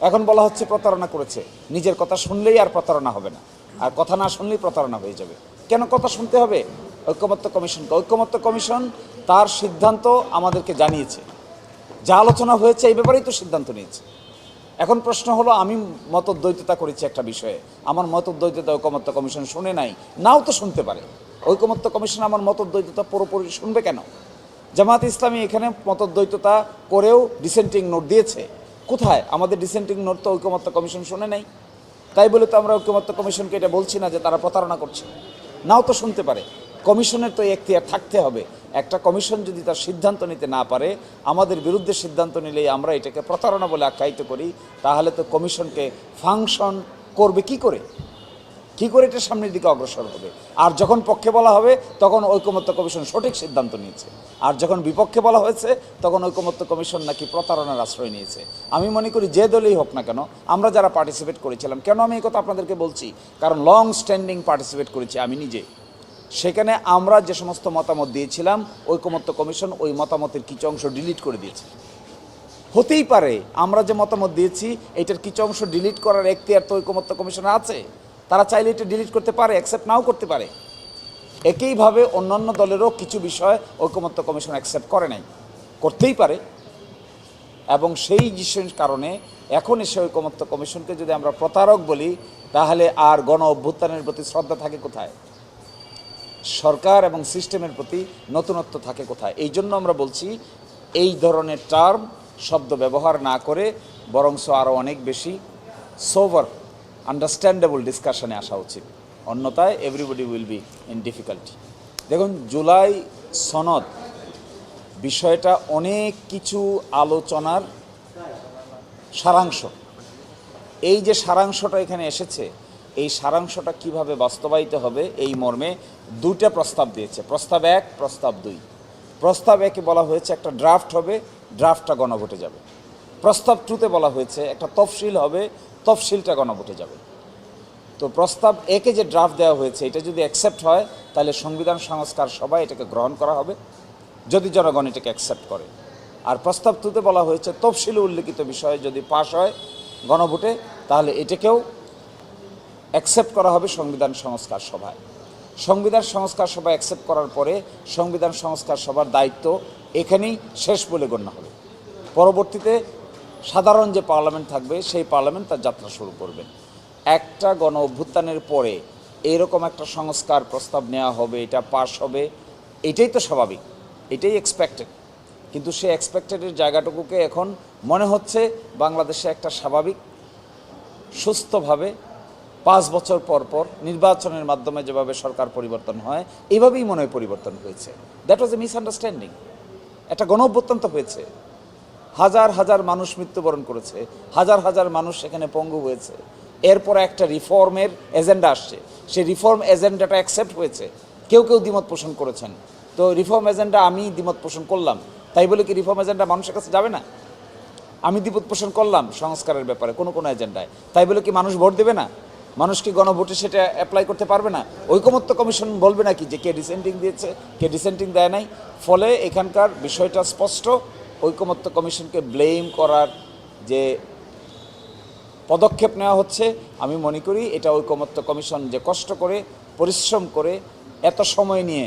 এখন বলা হচ্ছে প্রতারণা করেছে। নিজের কথা শুনলেই আর প্রতারণা হবে না, আর কথা না শুনলেই প্রতারণা হয়ে যাবে। কেন কথা শুনতে হবে? ঐকমত্য কমিশনকে। ঐকমত্য কমিশন তার সিদ্ধান্ত আমাদেরকে জানিয়েছে, যা আলোচনা হয়েছে এই ব্যাপারেই তো সিদ্ধান্ত নিয়েছে। এখন প্রশ্ন হলো, আমি মতদ্বৈততা করেছি একটা বিষয়ে, আমার মতদ্বৈততা ঐকমত্য কমিশন শুনে নাই, নাও তো শুনতে পারে। ঐকমত্য কমিশন আমার মতদ্বৈততা পুরোপুরি শুনবে কেন? জামাত ইসলামী এখানে মতদ্বৈততা করেও ডিসেন্টিং নোট দিয়েছে। কোথায়? আমাদের ডিসেন্টিং নোট তো ঐকমত্য কমিশন শুনে নাই। তাই বলে তো আমরা ঐকমত্য কমিশনকে এটা বলছি না যে তারা প্রতারণা করছে, নাও তো শুনতে পারে। কমিশনের তো এখতিয়ার থাকতে হবে। একটা কমিশন যদি তার সিদ্ধান্ত নিতে না পারে, আমাদের বিরুদ্ধে সিদ্ধান্ত নিলেই আমরা এটাকে প্রতারণা বলে আখ্যায়িত করি, তাহলে তো কমিশনকে ফাংশন করবে কি করে এটা সামনের দিকে অগ্রসর হবে? আর যখন পক্ষে বলা হবে তখন ঐকমত্য কমিশন সঠিক সিদ্ধান্ত নিয়েছে, আর যখন বিপক্ষে বলা হয়েছে তখন ঐকমত্য কমিশন নাকি প্রতারণার আশ্রয় নিয়েছে। আমি মনে করি যে দলই হোক না কেন, আমরা যারা পার্টিসিপেট করেছিলাম, কেন আমি এই কথা আপনাদেরকে বলছি, কারণ লং স্ট্যান্ডিং পার্টিসিপেট করেছি আমি নিজে। সেখানে আমরা যে সমস্ত মতামত দিয়েছিলাম, ঐকমত্য কমিশন ওই মতামতের কিছু অংশ ডিলিট করে দিয়েছে। হতেই পারে আমরা যে মতামত দিয়েছি এটার কিছু অংশ ডিলিট করার এখতিয়ার তো ঐকমত্য কমিশনে আছে, তারা চাইলে এটা ডিলিট করতে পারে, অ্যাকসেপ্ট নাও করতে পারে। একইভাবে অন্যান্য দলেরও কিছু বিষয় ঐকমত্য কমিশন অ্যাকসেপ্ট করে নাই, করতেই পারে। এবং সেই বিষয়ের কারণে এখন এসে ঐকমত্য কমিশনকে যদি আমরা প্রতারক বলি, তাহলে আর গণ অভ্যুত্থানের প্রতি শ্রদ্ধা থাকে কোথায়? সরকার এবং সিস্টেমের প্রতি নতুনত্ব থাকে কোথায়? এই জন্য আমরা বলছি, এই ধরনের টার্ম শব্দ ব্যবহার না করে বরংস আরও অনেক বেশি সোভার আন্ডারস্ট্যান্ডেবল ডিসকাশনে আসা উচিত। অন্যথায় everybody will be in difficulty. দেখুন, জুলাই সনদ বিষয়টা অনেক কিছু আলোচনার সারাংশ। এই যে সারাংশটা এখানে এসেছে, এই সারাংশটা কিভাবে বাস্তবায়িত হবে এই মর্মে দুইটা প্রস্তাব দিয়েছে, প্রস্তাব 1, প্রস্তাব 2। প্রস্তাব 1-এ বলা হয়েছে একটা ড্রাফট হবে, ড্রাফটটা গণভোটে যাবে। প্রস্তাব 2-তে বলা হয়েছে একটা তফসিল হবে, তফসিলটা গণভোটে যাবে। তো প্রস্তাব 1-এ যে ড্রাফট দেওয়া হয়েছে, এটা যদি অ্যাকসেপ্ট হয় তাহলে সংবিধান সংস্কার সভায় এটাকে গ্রহণ করা হবে, যদি জনগণ এটাকে অ্যাকসেপ্ট করে। আর প্রস্তাব 2-তে বলা হয়েছে তফসিলে উল্লেখিত বিষয় যদি পাশ হয় গণভোটে, তাহলে এটাকেও অ্যাকসেপ্ট করা হবে সংবিধান সংস্কার সভায়। সংবিধান সংস্কার সভা অ্যাকসেপ্ট করার পরে সংবিধান সংস্কার সভার দায়িত্ব এখানেই শেষ বলে গণ্য হবে। পরবর্তীতে সাধারণ যে পার্লামেন্ট থাকবে সেই পার্লামেন্ট তার যাত্রা শুরু করবেন। একটা গণ অভ্যুত্থানের পরে এরকম একটা সংস্কার প্রস্তাব নেওয়া হবে, এটা পাস হবে, এটাই তো স্বাভাবিক, এটাই এক্সপেক্টেড। কিন্তু সে এক্সপেক্টেডের জায়গাটুকুকে এখন মনে হচ্ছে বাংলাদেশে একটা স্বাভাবিক সুস্থভাবে 5 বছর পর পর নির্বাচনের মাধ্যমে যেভাবে সরকার পরিবর্তন হয়, এইভাবেই মনে হয় পরিবর্তন হয়েছে। That was A misunderstanding. একটা গণ অভ্যুত্থান তো হয়েছে, হাজার হাজার মানুষ মৃত্যুবরণ করেছে, হাজার হাজার মানুষ সেখানে পঙ্গু হয়েছে। এরপর একটা রিফর্মের এজেন্ডা আসছে, সেই রিফর্ম এজেন্ডাটা অ্যাকসেপ্ট হয়েছে, কেউ কেউ দ্বিমত পোষণ করেছেন। তো রিফর্ম এজেন্ডা আমি দ্বিমত পোষণ করলাম, তাই বলে কি রিফর্ম এজেন্ডা মানুষের কাছে যাবে না? আমি দ্বিমত পোষণ করলাম সংস্কারের ব্যাপারে কোনো এজেন্ডায়, তাই বলে কি মানুষ ভোট দেবে না? মানুষ কি গণভোটে সেটা অ্যাপ্লাই করতে পারবে না? ঐকমত্য কমিশন বলবে নাকি যে কে ডিসেন্টিং দিয়েছে, কে ডিসেন্টিং দেয় নাই? ফলে এখানকার বিষয়টা স্পষ্ট। ঐকমত্য কমিশনকে ব্লেম করার যে পদক্ষেপ নেওয়া হচ্ছে, আমি মনে করি এটা ঐকমত্য কমিশন যে কষ্ট করে পরিশ্রম করে এত সময় নিয়ে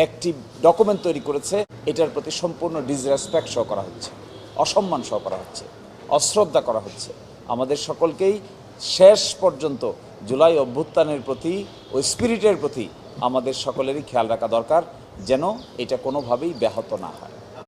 একটি ডকুমেন্ট তৈরি করেছে, এটার প্রতি সম্পূর্ণ ডিসরেসপেক্ট শো করা হচ্ছে, অসম্মান শো করা হচ্ছে, অশ্রদ্ধা করা হচ্ছে। আমাদের সকলকেই শেষ পর্যন্ত জুলাই অভ্যুত্থানের প্রতি, ওই স্পিরিটের প্রতি আমাদের সকলেরই খেয়াল রাখা দরকার, যেন এটা কোনোভাবেই ব্যাহত না হয়।